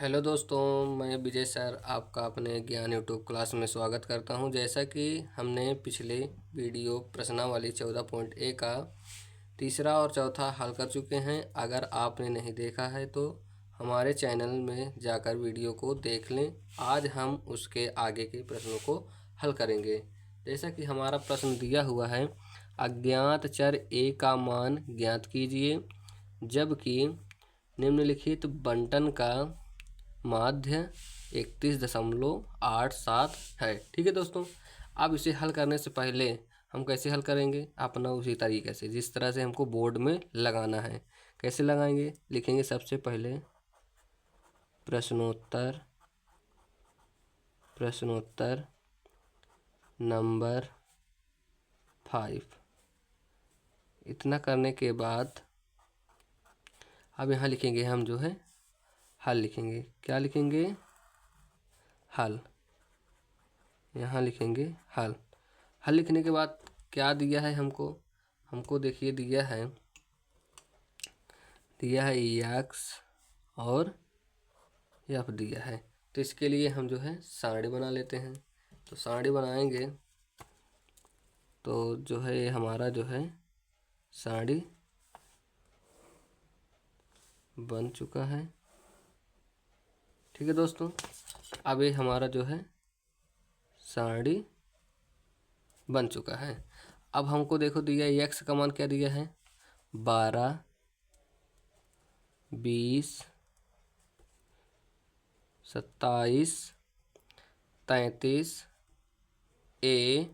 Hello दोस्तों, मैं विजय sir आपका अपने ज्ञान यूट्यूब क्लास में स्वागत करता हूं। जैसा कि हमने पिछले वीडियो प्रश्नावली 14.a का तीसरा और चौथा हल कर चुके हैं। अगर आपने नहीं देखा है तो हमारे चैनल में जाकर वीडियो को देख लें। आज हम उसके आगे के प्रश्नों को हल करेंगे। जैसा कि हमारा प्रश्न दिया हुआ है, अज्ञात चर a का मान ज्ञात कीजिए जबकि निम्नलिखित बंटन का माध्य 31.87 है। ठीक है दोस्तों, अब इसे हल करने से पहले हम कैसे हल करेंगे, अपना उसी तरीके से जिस तरह से हमको बोर्ड में लगाना है। कैसे लगाएंगे, लिखेंगे सबसे पहले प्रश्नोत्तर प्रश्नोत्तर नंबर 5। इतना करने के बाद अब यहाँ लिखेंगे हम जो है हल लिखेंगे। क्या लिखेंगे, हल। यहाँ लिखेंगे हल। हल लिखने के बाद क्या दिया है हमको देखिए दिया है एक्स और एफ दिया है। तो इसके लिए हम जो है सारणी बना लेते हैं। तो सारणी बनाएंगे तो जो है हमारा जो है सारणी बन चुका है। ठीक है दोस्तों, अब ये हमारा जो है सारणी बन चुका है। अब हमको देखो दिया एक्स का मान क्या दिया है, 12, 20, 27, 33 ए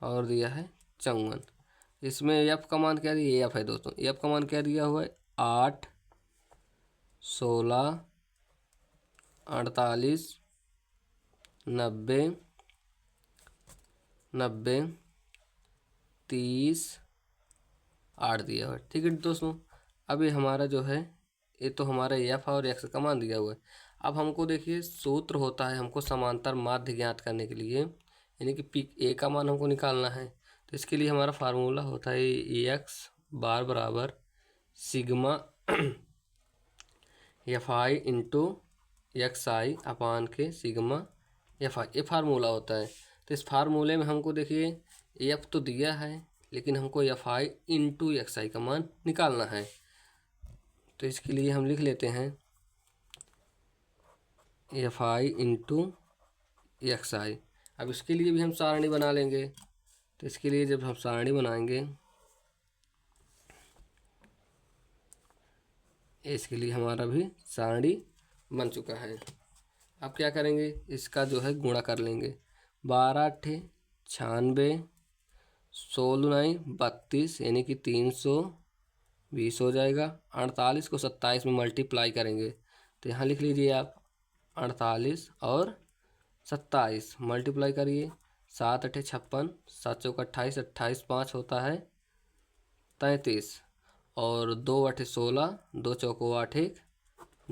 और दिया है 54। इसमें एफ का मान क्या दिया, एफ है दोस्तों। एफ का मान क्या दिया हुआ है, 8, 16, 48, 90, 30, 8 दिया हुआ है। ठीक है दोस्तों, अब ये हमारा जो है ये तो हमारा एफ और एक्स का मान दिया हुआ है। अब हमको देखिए सूत्र होता है हमको समांतर माध्य ज्ञात करने के लिए, यानी कि पी ए का मान हमको निकालना है। तो इसके लिए हमारा फार्मूला होता है एक्स बार बराबर sigma F I into X I upon के सिग्मा एफ आई, ये फार्मूला होता है। तो इस फार्मूले में हमको देखिए एफ तो दिया है लेकिन हमको एफ आई इंटू एक्स आई का मान निकालना है। तो इसके लिए हम लिख लेते हैं एफ आई इंटू एक्स आई। अब इसके लिए भी हम सारणी बना लेंगे। तो इसके लिए जब हम सारणी बनाएंगे, इसके लिए हमारा भी सारणी बन चुका है। अब क्या करेंगे, इसका जो है गुणा कर लेंगे। 12 अट्ठे 96, 16 32 यानी कि 320 हो जाएगा। 48 को 27 में मल्टीप्लाई करेंगे तो यहाँ लिख लीजिए आप 48 और 27 मल्टीप्लाई करिए। 7 अट्ठे 56, 7 चौका 28, 28 5 होता है 33 और 2 अट्ठे 16, 2 चौको 8 1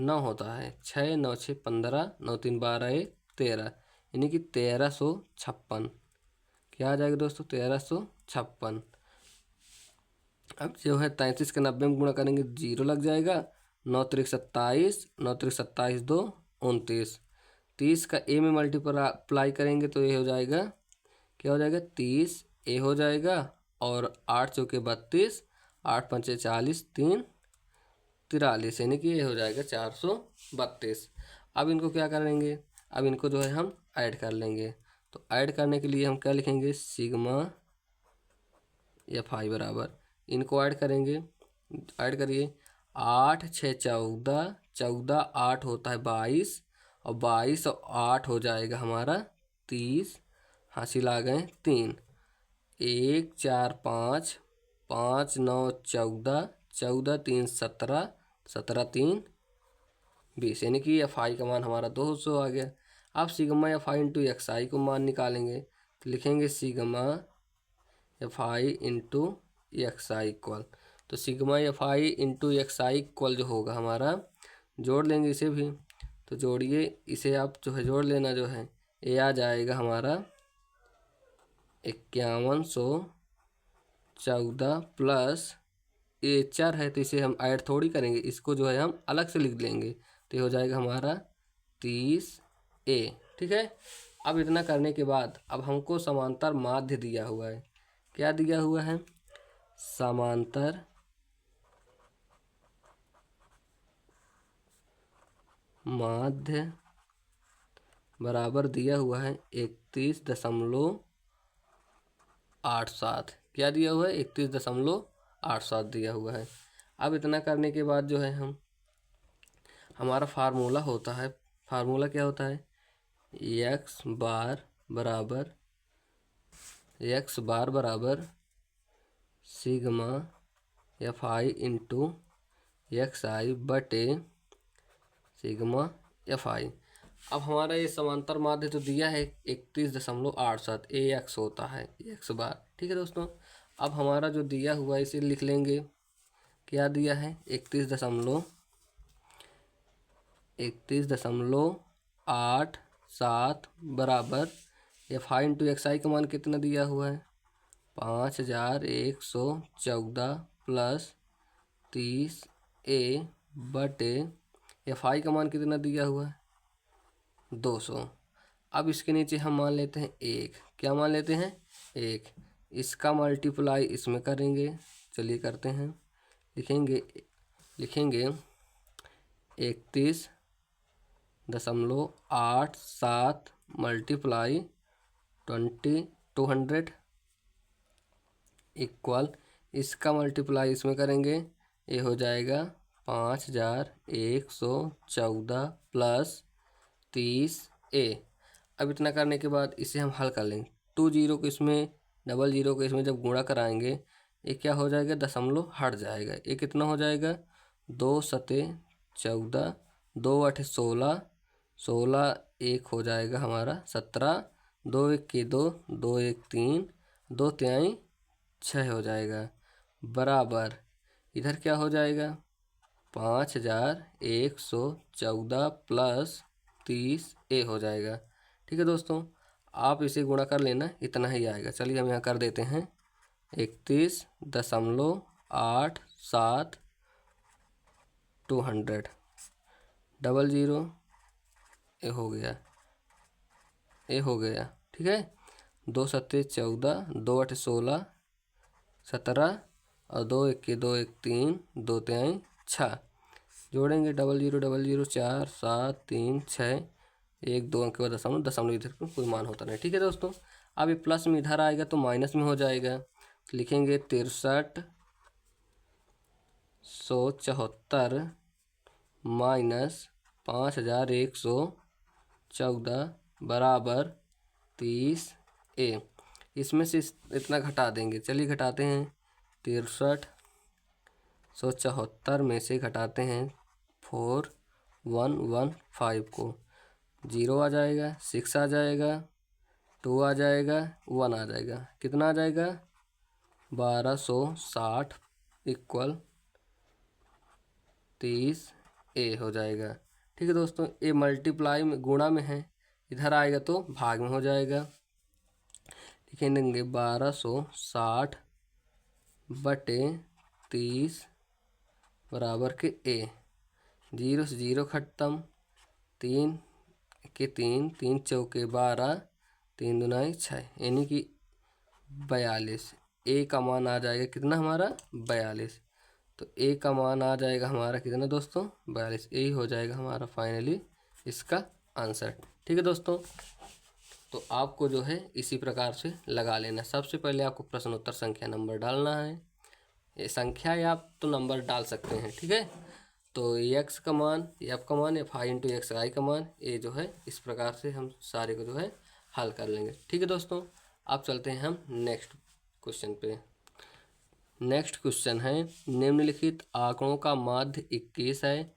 9 होता है। 6 9 6 15, 9 3 12 1 13 यानी कि 1356। क्या आ जाएगा दोस्तों, 1356। अब जो है 33 के 90 में गुणा करेंगे 0 लग जाएगा। 9 त्रिक 27, 9 त्रिक 27 2 29। 30 का ए में मल्टीप्लाई करेंगे तो ये हो जाएगा, क्या हो जाएगा, 30 ए हो जाएगा। और 8 चौके 32, 8 पंचे 40, 3 43 यानी कि ये हो जाएगा 432। अब इनको क्या करेंगे, अब इनको जो है हम ऐड कर लेंगे। तो ऐड करने के लिए हम क्या लिखेंगे, सिग्मा एफ आई बराबर, इनको ऐड करेंगे। ऐड करिए, 8 6 14, 14 8 होता है 22 और 22 और 8 हो जाएगा हमारा 30। हासिल आ गए 3। 1 4 5, 5 9 14, 14 3 17, 17 3 20 यानी कि एफ आई का मान हमारा 200 आ गया। अब sigma F I into X I को मान निकालेंगे तो लिखेंगे sigma F I into X I equal, तो sigma F I into X I equal जो होगा हमारा, जोड़ लेंगे इसे भी। तो जोड़िए इसे, आप जो है जोड़ लेना, जो है ये आ जाएगा हमारा 5114 प्लस ये 4 है तो इसे हम ऐड थोड़ी करेंगे, इसको जो है हम अलग से लिख लेंगे। तो ये हो जाएगा हमारा 30A। ठीक है। अब इतना करने के बाद अब हमको समांतर माध्य दिया हुआ है। क्या दिया हुआ है? समांतर माध्य बराबर दिया हुआ है 31.87। क्या दिया हुआ है? 31.87 दिया हुआ है। अब इतना करने के बाद जो है हमारा फार्मूला होता है। फार्मूला क्या होता है? एक्स बार बराबर sigma F I into X I बटे सिग्मा एफ आई। अब हमारा ये समांतर माध्य तो दिया है 31.87, ए एक्स होता है एक्स बार। ठीक है दोस्तों। अब हमारा जो दिया हुआ है इसे लिख लेंगे। क्या दिया है? 31.87 बराबर एफ आई इंटू एक्स आई का मान कितना दिया हुआ है? 5114 प्लस 30A बटे एफ आई का मान कितना दिया हुआ है? 200। अब इसके नीचे हम मान लेते हैं 1। क्या मान लेते हैं? 1। इसका मल्टीप्लाई इसमें करेंगे। चलिए करते हैं। लिखेंगे 31.87 मल्टीप्लाई 200 इक्वल, इसका मल्टीप्लाई इसमें करेंगे। ये हो जाएगा 5114 प्लस 30A। अब इतना करने के बाद इसे हम हल कर लेंगे। 20 को इसमें, 00 को इसमें जब गुणा कराएंगे ये क्या हो जाएगा? दशमलव हट जाएगा। ये कितना हो जाएगा? 2 सते 14, 2 8 16, 16 1 हो जाएगा हमारा 17, 2 1 के 2, 2 1 3, 2 3 6 हो जाएगा बराबर। इधर क्या हो जाएगा? 5114 प्लस 30A हो जाएगा। ठीक है दोस्तों। आप इसे गुणा कर लेना, इतना ही आएगा। चलिए हम यहाँ कर देते हैं 31.87 200 00 ये हो गया, ये हो गया। ठीक है। 2 सत्ते 14, 2 8 16, 17 और 2 1 के 2 1 3, 2 3 6 जोड़ेंगे 00 4 7 3 6 1 2 अंक के बाद दशमलव इधर कोई मान होता नहीं। ठीक है दोस्तों। अब ये प्लस में इधर आएगा तो माइनस में हो जाएगा। तो लिखेंगे 6374 माइनस 5114 बराबर 30A। इसमें से इतना घटा देंगे। चलिए घटाते हैं। 6374 में से घटाते हैं 4115 को। 0 आ जाएगा, 6 आ जाएगा, 2 आ जाएगा, 1 आ जाएगा। कितना आ जाएगा? 1260 इक्वल 30A हो जाएगा। ठीक है दोस्तों। ये मल्टीप्लाई में, गुणा में है, इधर आएगा तो भाग में हो जाएगा। लिखेंगे 1260 बटे 30 बराबर के A। 0 से 0 खत्म, 3 के 3, 3 चौके 12, 3 दूनाई 6 यानी कि 42। A का मान आ जाएगा कितना हमारा? 42। तो A का मान आ जाएगा हमारा कितना दोस्तों? 42। यही हो जाएगा हमारा फाइनली इसका आंसर। ठीक है दोस्तों। तो आपको जो है इसी प्रकार से लगा लेना। सबसे पहले आपको प्रश्नोत्तर संख्या नंबर डालना है। ये संख्या या आप तो नंबर डाल सकते हैं। ठीक है। तो एक्स का मान, एफ का मान, एफ आई इंटू एक्स आई का मान, ये जो है इस प्रकार से हम सारे को जो है हल कर लेंगे। ठीक है दोस्तों। अब चलते हैं हम नेक्स्ट क्वेश्चन पे। नेक्स्ट क्वेश्चन है, निम्नलिखित आंकड़ों का माध्य 21 है,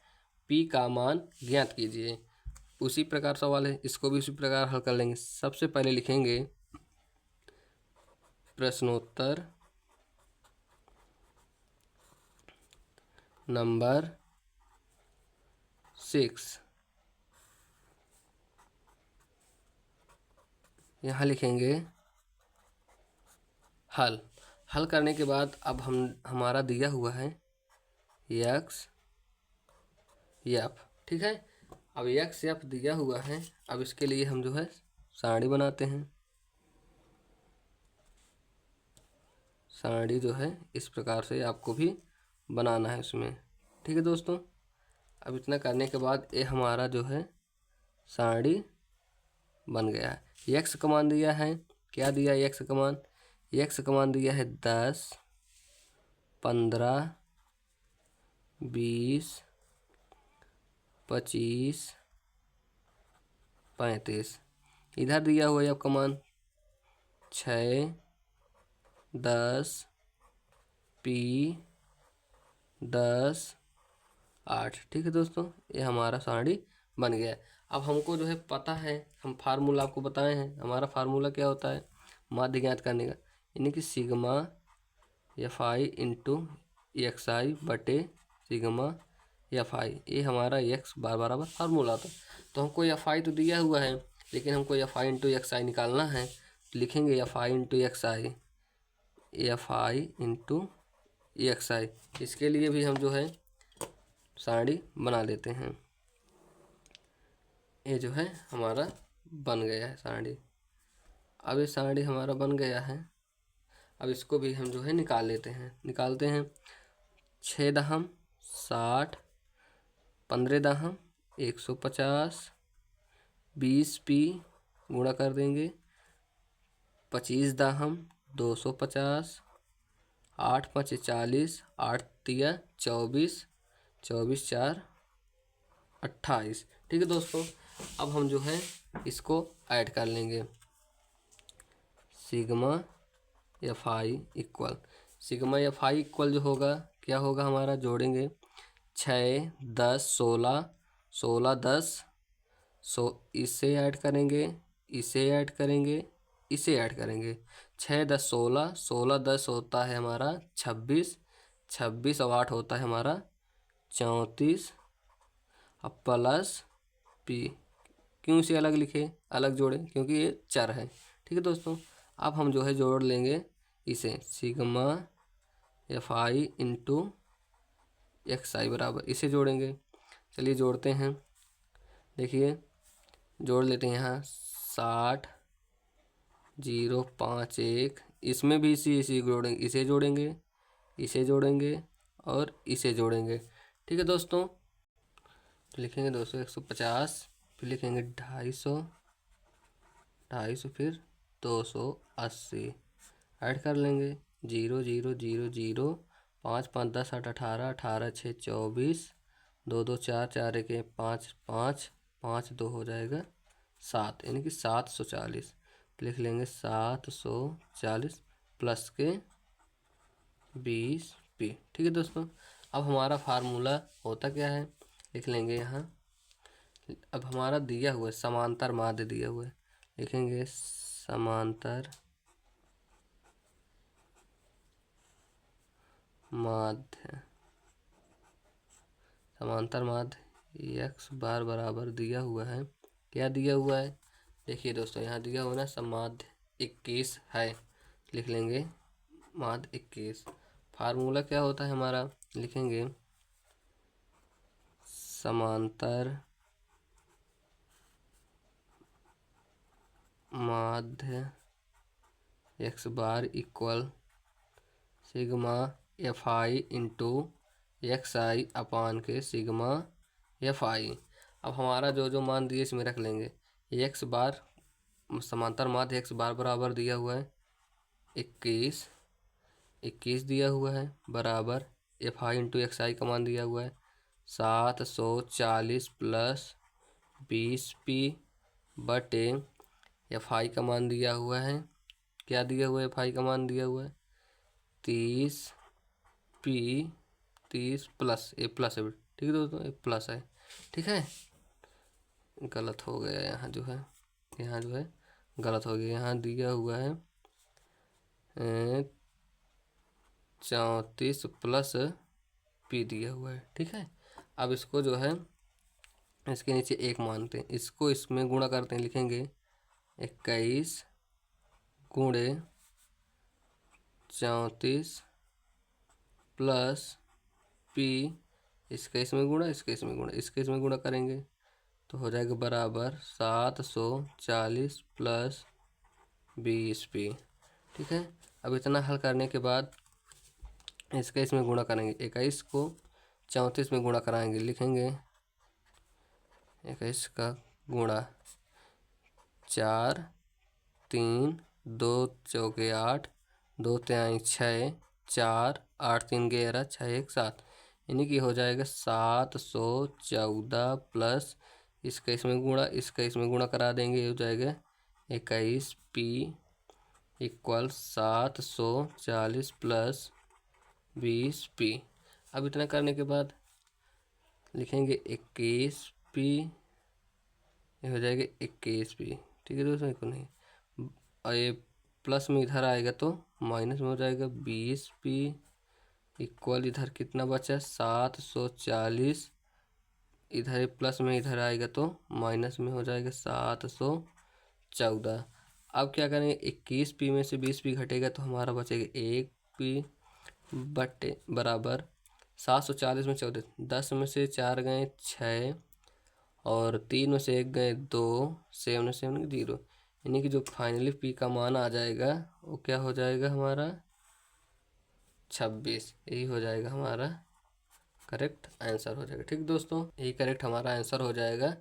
पी का मान ज्ञात कीजिए। उसी प्रकार सवाल है, इसको भी उसी प्रकार हल कर लेंगे। सबसे पहले लिखेंगे प्रश्नोत्तर नंबर 6। यहाँ लिखेंगे हल। हल करने के बाद अब हमारा दिया हुआ है एक्स एफ। ठीक है। अब एक्स एफ दिया हुआ है। अब इसके लिए हम जो है सारणी बनाते हैं। सारणी जो है इस प्रकार से आपको भी बनाना है इसमें। ठीक है दोस्तों, अब इतना करने के बाद ये हमारा जो है सारणी बन गया है। यक्स कमान दिया है, क्या दिया है यक्स कमान? यक्स कमान दिया है 10, 15, 20, 25, 35। इधर दिया हुआ है अब कमान 6, 10, पी, 10, 8। ठीक है दोस्तों, ये हमारा सारणी बन गया है। अब हमको जो है पता है, हम फार्मूला आपको बताए हैं। हमारा फार्मूला क्या होता है माध्य ज्ञात करने का, यानी कि sigma F I into X I बटे सिग्मा एफ आई। ये हमारा एक्स बार बराबर फार्मूला था। तो हमको एफ आई तो दिया हुआ है, लेकिन हमको F I into X I निकालना है। तो लिखेंगे F I into X I, F I into X I. इसके लिए भी हम जो है सारणी बना लेते हैं। ये जो है हमारा बन गया है सारणी। अब ये सारणी हमारा बन गया है। अब इसको भी हम जो है निकाल लेते हैं, निकालते हैं। 6 दहम 60, 15 दहम 150, 20 पी गुणा कर देंगे, 25 दहम 250, 8 5 40, 8 तिया 24, 24 4 28। ठीक है दोस्तों, अब हम जो है इसको ऐड कर लेंगे। Sigma F I equal, sigma F I equal जो होगा क्या होगा हमारा, जोड़ेंगे 6 10 16, 16 10, इसे ऐड करेंगे, इसे ऐड करेंगे, इसे ऐड करेंगे। 6 10 16, 16 10 होता है हमारा 26, 26 और 8 होता है हमारा 34। अब प्लस पी, क्यों इसे अलग लिखे, अलग जोड़े, क्योंकि ये चर है। ठीक है दोस्तों, अब हम जो है जोड़ लेंगे इसे, sigma F I into X I बराबर, इसे जोड़ेंगे। चलिए जोड़ते हैं, देखिए जोड़ लेते हैं। यहाँ 60 0 5 1, इसमें भी इसी जोड़ेंगे, इसे जोड़ेंगे, इसे जोड़ेंगे और इसे जोड़ेंगे। ठीक है दोस्तों, तो लिखेंगे दोस्तों 150, फिर लिखेंगे 250, 250 फिर 280, ऐड कर लेंगे 0 0 0 0, 5 5 10 8 18, 18 6 24, 2 2 4 4 1 5 5, 5 2 हो जाएगा 7, यानी कि 740। लिख लेंगे 740 प्लस के 20 पी। ठीक है दोस्तों, अब हमारा फार्मूला होता क्या है, लिख लेंगे यहाँ। अब हमारा दिया हुआ है समांतर माध्य दिया हुआ है, लिखेंगे समांतर माध्य, समांतर माध्य एक्स बार बराबर दिया हुआ है, क्या दिया हुआ है, देखिए दोस्तों यहाँ दिया हुआ ना समाध्य 21 है। लिख लेंगे माध्य 21। फार्मूला क्या होता है हमारा, लिखेंगे समांतर माध्य X bar equal sigma F I into X I upon के सिग्मा एफ आई। अब हमारा जो जो मान दिए इसमें रख लेंगे। एक्स बार समांतर माध्य एक्स बार बराबर दिया हुआ है 21, 21 दिया हुआ है बराबर एफ आई इंटू एक्स आई का मान दिया हुआ है 740 प्लस 20 पी बटे एफ आई का मान दिया हुआ है, क्या दिया हुआ है, एफ आई का मान दिया हुआ है 30 पी, 30 प्लस ए प्लस है। ठीक है दोस्तों, ए प्लस है। ठीक है, गलत हो गया यहाँ जो है, यहाँ जो है गलत हो गया, यहाँ दिया हुआ है 34 प्लस पी दिया हुआ है। ठीक है, अब इसको जो है इसके नीचे एक मानते हैं, इसको इसमें गुणा करते हैं, लिखेंगे 21 गुणे 34 प्लस पी, इसका इसमें गुणा, इसका इसमें गुणा, इसके इसमें गुणा करेंगे तो हो जाएगा बराबर 740 प्लस 20p। ठीक है, अब इतना हल करने के बाद इसका इसमें गुणा करेंगे। 21 को 34 में गुणा कराएंगे, लिखेंगे 21 का गुणा 4, 3, 2 चौके 8, 2 तिहाई 6, 4, 8 3 11, 6 1 7, यानी कि हो जाएगा 714 प्लस इसका इसमें गुणा, इसका इसमें गुणा करा देंगे, हो जाएगा 21p इक्वल 740 प्लस 20p। अब इतना करने के बाद लिखेंगे 21p, ये हो जाएगा 21p। ठीक है दोस्तों, को नहीं, और ये प्लस में इधर आएगा तो माइनस में हो जाएगा 20p इक्वल इधर कितना बचा 740, इधर प्लस में इधर आएगा तो माइनस में हो जाएगा 714। अब क्या करेंगे, 21p में से 20p घटेगा तो हमारा बचेगा 1p बटे बराबर 740 में 14, 10 में से 4 गए 6 और 3 में से 1 गए 2, 7 में 7 0, यानी कि जो फाइनली p का मान आ जाएगा वो क्या हो जाएगा हमारा 26। यही हो जाएगा हमारा करेक्ट आंसर हो जाएगा। ठीक दोस्तों, यही करेक्ट हमारा आंसर हो जाएगा।